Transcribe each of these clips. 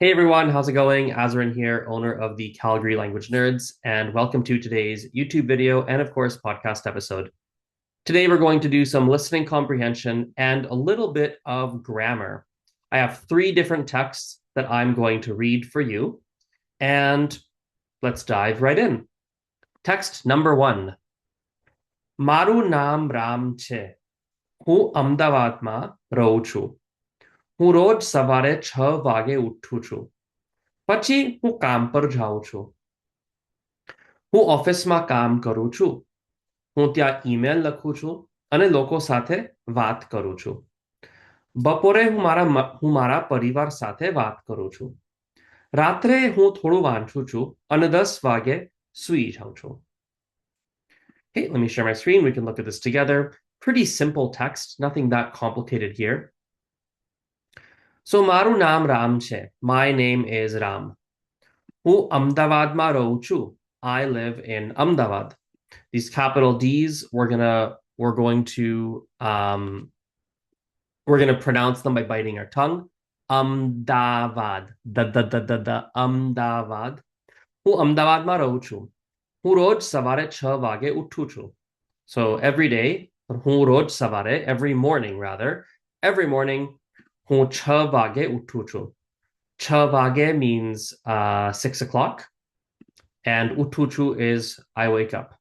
Hey everyone, how's it going? Azrin here, owner of the Calgary Language Nerds, and welcome to today's YouTube video and, of course, podcast episode. Today we're going to do some listening comprehension and a little bit of grammar. I have three different texts that I'm going to read for you, and let's dive right in. Text number one. મારું નામ રામ છે. હું અમદાવાદમાં રહું છું. હું રોજ સવારે 6 વાગે ઉઠું છું. પછી હું કામ પર જાઉં છું. હું ઓફિસમાં કામ કરું છું. હું ત્યાં ઈમેલ લખું છું અને લોકો સાથે વાત કરું છું. બપોરે હું મારા પરિવાર સાથે વાત કરું છું. રાત્રે હું થોડું વાંચું છું અને 10 વાગે સૂઈ જાઉં છું. Okay, let me share my screen. We can look at this together. Pretty simple text, nothing that complicated here. So મારું નામ રામ છે. My name is Ram. હું અમદાવાદમાં રહું છું. I live in Ahmedabad. These capital D's, we're gonna pronounce them by biting our tongue. Ahmedabad, the Ahmedabad. હું અમદાવાદમાં રહું છું. હું રોજ સવારે 6 વાગે ઉઠું છું. So every day, હું રોજ સવારે, every morning rather, every morning, હું 6 વાગે ઉઠું છું. 6 વાગે means 6 o'clock, and ઉઠું છું is I wake up.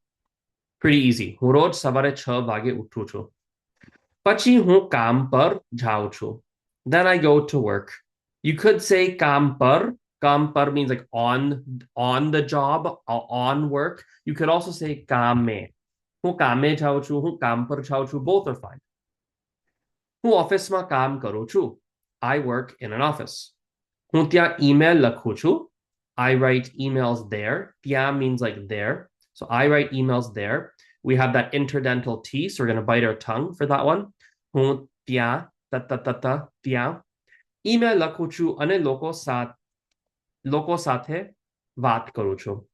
Pretty easy. હું રોજ સવારે 6 વાગે ઉઠું છું. પછી હું કામ પર જાઉં છું. Then I go to work. You could say કામ પર. Kaam par means like on the job, on work. You could also say kaame. હું કામે જાઉં છું, હું કામ પર જાઉં છું. Both are fine. હું ઓફિસમાં કામ કરું છું. I work in an office. હું ત્યાં email લખું છું. I write emails there. ત્યાં means like there. So I write emails there. We have that interdental T, so we're going to bite our tongue for that one. હું ત્યાં, ત્યાં. Email લખું છું અને લોકો સાથે વાત કરું છું.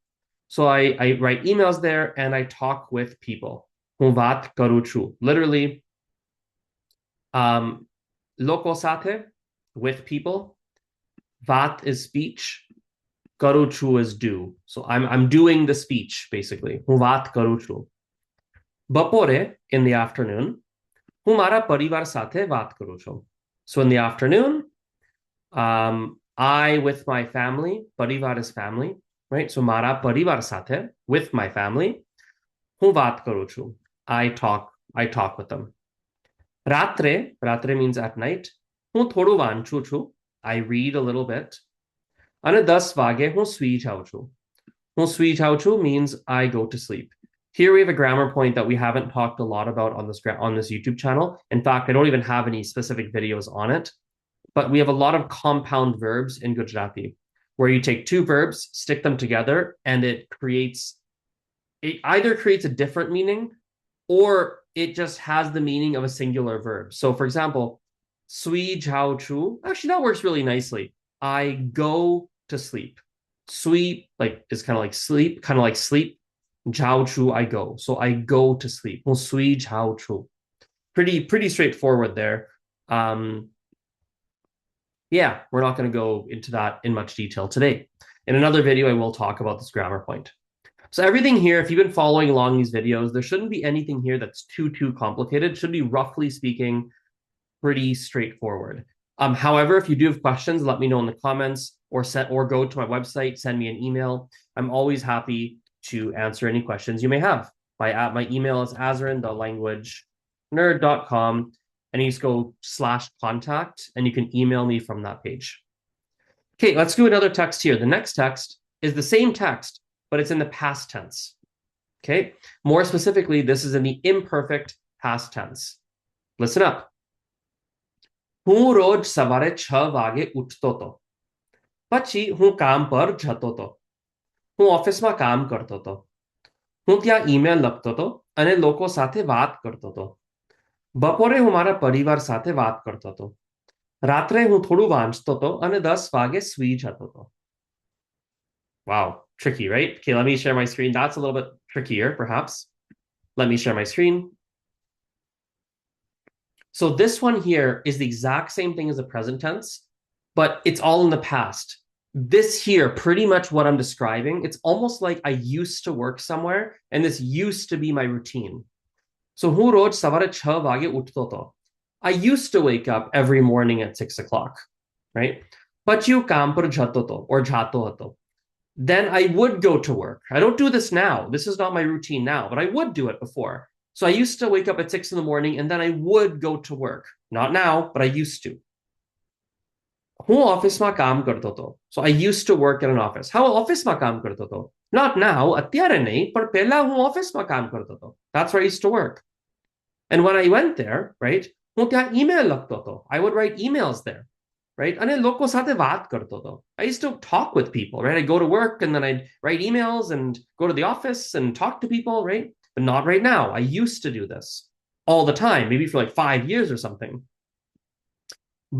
So I write emails there and I talk with people. હું વાત કરું છું. Literally, લોકો સાથે, with people. વાત is speech. કરું છું is do. So I'm doing the speech, basically. હું વાત કરું છું. બપોરે, in the afternoon, હું મારા પરિવાર સાથે વાત કરું છું. So in the afternoon, I with my family, parivar is family, right? So mara parivar સાથે, with my family, હું વાત કરું છું. I talk with them. Ratre means at night. હું થોડું વાંચું છું. I read a little bit. અને 10 વાગે હું સૂઈ જાઉં છું. હું સૂઈ જાઉં છું means I go to sleep. Here we have a grammar point that we haven't talked a lot about on this YouTube channel. In fact, I don't even have any specific videos on it. But we have a lot of compound verbs in Gujarati, where you take two verbs, stick them together, and it either creates a different meaning or it just has the meaning of a singular verb. So, for example, sui jiao chu, actually, that works really nicely. I go to sleep. Sui is kind of like sleep. Jiao chu, I go. So I go to sleep. Well, sui jiao chu. Pretty straightforward there. Yeah, we're not going to go into that in much detail today. In another video, I will talk about this grammar point. So everything here, if you've been following along these videos, there shouldn't be anything here that's too complicated. It should be, roughly speaking, pretty straightforward. However, if you do have questions, let me know in the comments or go to my website, send me an email. I'm always happy to answer any questions you may have. My email is azrin.languagenerd.com. And you just go /contact and you can email me from that page. Okay, let's do another text here. The next text is the same text, but it's in the past tense. Okay, more specifically, this is in the imperfect past tense. Listen up. હું રોજ સવારે 6 વાગે ઉઠતો હતો. પછી હું કામ પર જતો હતો. હું ઓફિસમાં કામ કરતો હતો. હું ત્યાં ઈમેલ લખતો હતો અને લોકો સાથે વાત કરતો હતો. બપોરે હું મારા પરિવાર સાથે વાત કરતો હતો. રાત્રે હું થોડું વાંચતો હતો અને 10 વાગે સૂઈ જતો હતો. Wow, tricky, right? Okay, let me share my screen. That's a little bit trickier, perhaps. Let me share my screen. So this one here is the exact same thing as the present tense, but it's all in the past. This here, pretty much what I'm describing, it's almost like I used to work somewhere and this used to be my routine. So હું રોજ સવારે 6 વાગે ઉઠતો હતો. I used to wake up every morning at 6 o'clock, right? But you કામ પર જતો હતો or જાતો હતો. Then I would go to work. I don't do this now. This is not my routine now, but I would do it before. So I used to wake up at 6 in the morning and then I would go to work. Not now, but I used to. હું ઓફિસમાં કામ કરતો હતો. So I used to work in an office. How ઓફિસમાં કામ કરતો હતો? Not now, અત્યારે નહીં, પણ પહેલા હું ઓફિસમાં કામ કરતો હતો. That's where I used to work. And when I went there, right, હું ત્યાં email લખતો હતો. I would write emails there, right? અને લોકો સાથે વાત કરતો હતો. I used to talk with people, right? I'd go to work and then I'd write emails and go to the office and talk to people, right? But not right now. I used to do this all the time, maybe for like 5 years or something.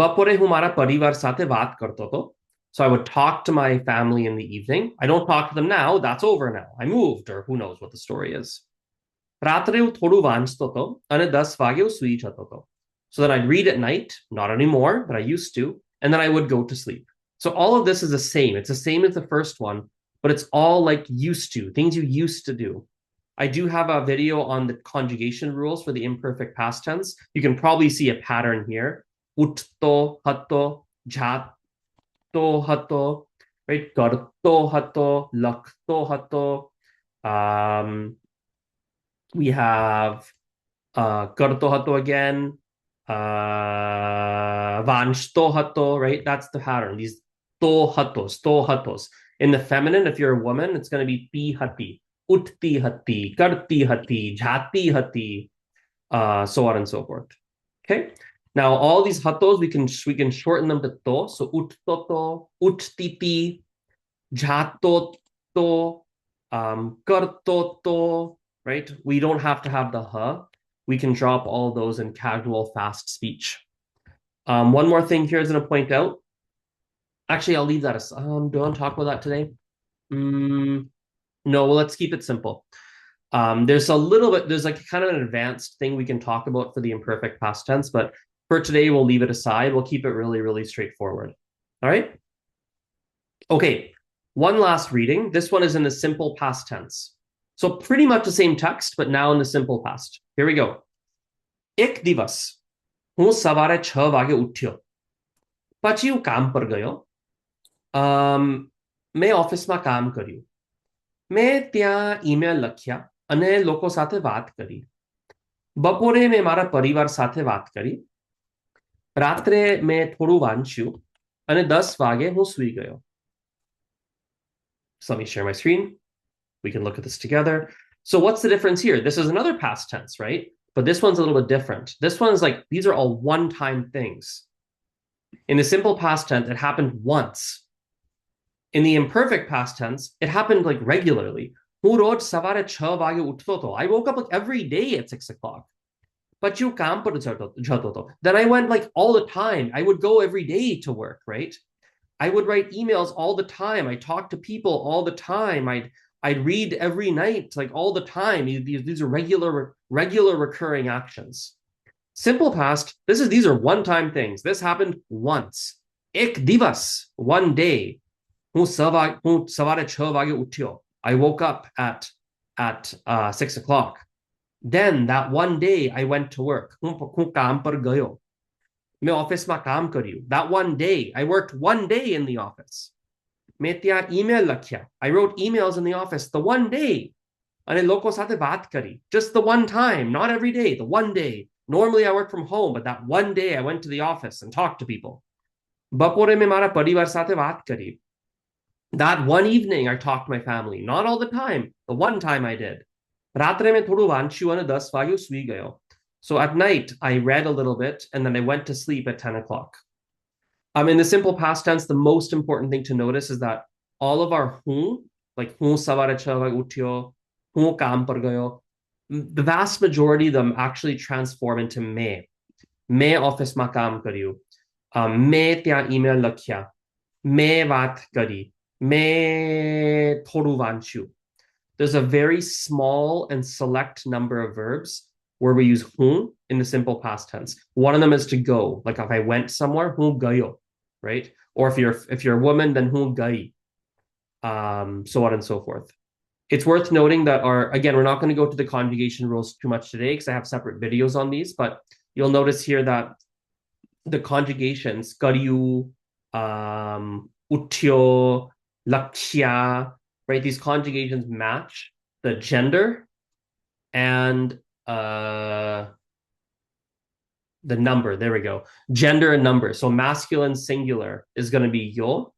બપોરે હું મારા પરિવાર સાથે વાત કરતો હતો. So I would talk to my family in the evening. I don't talk to them now. That's over now. I moved, or who knows what the story is. રાત્રે હું થોડું વાંચતો હતો અને 10 વાગે હું સૂઈ જતો હતો. So then I'd read at night, not anymore, but I used to, and then I would go to sleep. So all of this is the same. It's the same as the first one, but it's all like used to, things you used to do. I do have a video on the conjugation rules for the imperfect past tense. You can probably see a pattern here. Utto, hatto, jato, hatto, right? Karto, hatto, lakto, hatto. We have karto hatto again, vanshto hatto, right? That's the pattern. These to hattos. In the feminine, if you're a woman, it's going to be pi hati, utti hati, karti hati, jati hati, so on and so forth. Okay. Now all these hattos we can shorten them to to. So uttoto, uttiti, jatoto, kartoto. Right? We don't have to have the ha. We can drop all those in casual, fast speech. One more thing here is going to point out. Actually, I'll leave that aside. Do I want to talk about that today? No, well, let's keep it simple. There's like kind of an advanced thing we can talk about for the imperfect past tense, but for today, we'll leave it aside. We'll keep it really, really straightforward. All right? Okay, one last reading. This one is in the simple past tense. So pretty much the same text, but now in the simple past. Here we go. એક દિવસ હું સવારે 6 વાગે ઉઠ્યો. પછી હું કામ પર ગયો. મેં ઓફિસમાં કામ કર્યું. મેં ત્યાં ઈમેલ લખ્યા અને લોકો સાથે વાત કરી. બપોરે મેં મારા પરિવાર સાથે વાત કરી. રાત્રે મેં થોડું વાંચ્યું અને 10 વાગે હું સૂઈ ગયો. So let me share my screen. We can look at this together. So what's the difference here? This is another past tense, right? But this one's a little bit different. This one's like, these are all one-time things. In the simple past tense, it happened once. In the imperfect past tense, it happened like regularly. હું રોજ સવારે 6 વાગે ઉઠતો હતો. I woke up like every day at 6 o'clock. But you કામ પર જતો હતો. Then I went like all the time. I would go every day to work, right? I would write emails all the time. I talked to people all the time. I'd read every night, like all the time. These are regular recurring actions. Simple past, these are one-time things. This happened once. Ek divas, one day. હું સવારે 6 વાગે ઉઠ્યો. I woke up at 6 o'clock. Then that one day I went to work. હું કામ પર ગયો. મેં ઓફિસમાં કામ કર્યું. That one day, I worked one day in the office. મેં ત્યાં email લખ્યા. I wrote emails in the office the one day. અને લોકો સાથે વાત કરી. Just the one time, not every day, the one day. Normally I work from home, but that one day I went to the office and talked to people. બપોરે મેં મારા પરિવાર સાથે વાત કરી. That one evening I talked to my family. Not all the time, the one time I did. રાત્રે મેં થોડું વાંચ્યું અને 10 વાગે સૂઈ ગયો. So at night, I read a little bit and then I went to sleep at 10 o'clock. In the simple past tense, the most important thing to notice is that all of our હું, like હું સવારે 6 વાગે ઉઠ્યો, હું કામ પર ગયો, the vast majority of them actually transform into me. Me ઓફિસમાં કામ કર્યું. Me ત્યાં email લખ્યા. Me વાત કરી. Me થોડું વાંચ્યું. There's a very small and select number of verbs where we use hun in the simple past tense. One of them is to go. Like if I went somewhere, હું ગયો. right? Or if you're a woman, then hu gai, so on and so forth. It's worth noting that again, we're not going to go to the conjugation rules too much today because I have separate videos on these, but you'll notice here that the conjugations, karyu, utyo, lakshya, right? These conjugations match the gender and the number. There we go. Gender and number. So masculine singular is going to be yo.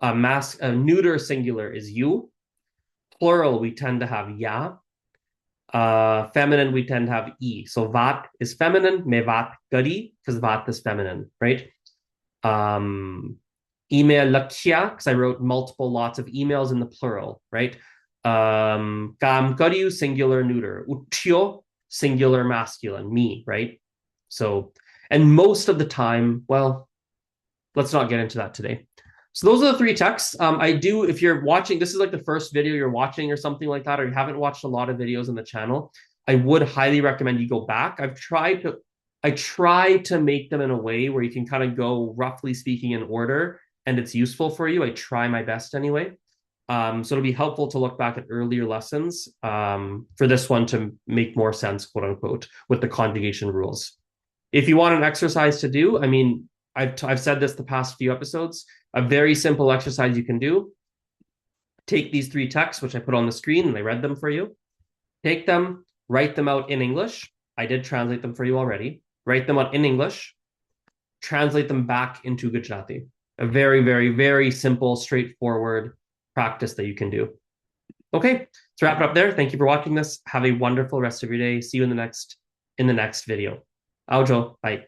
Neuter singular is you. Plural, we tend to have ya. Feminine, we tend to have e. So vat is feminine, me vat gari, because vat is feminine, right? Email lakshya, because I wrote lots of emails in the plural, right? Kam karyu, singular neuter. Utyo, singular masculine, me, right? So, and most of the time, well, let's not get into that today. So those are the three texts. If you're watching, this is like the first video you're watching or something like that, or you haven't watched a lot of videos on the channel, I would highly recommend you go back. I try to make them in a way where you can kind of go, roughly speaking, in order, and it's useful for you. I try my best anyway. So it'll be helpful to look back at earlier lessons for this one to make more sense, quote unquote, with the conjugation rules. If you want an exercise to do, I mean, I've said this the past few episodes, a very simple exercise you can do. Take these three texts, which I put on the screen and I read them for you. Take them, write them out in English. I did translate them for you already. Write them out in English. Translate them back into Gujarati. A very, very, very simple, straightforward practice that you can do. Okay, let's wrap it up there. Thank you for watching this. Have a wonderful rest of your day. See you in the next video. Aujo. Bye.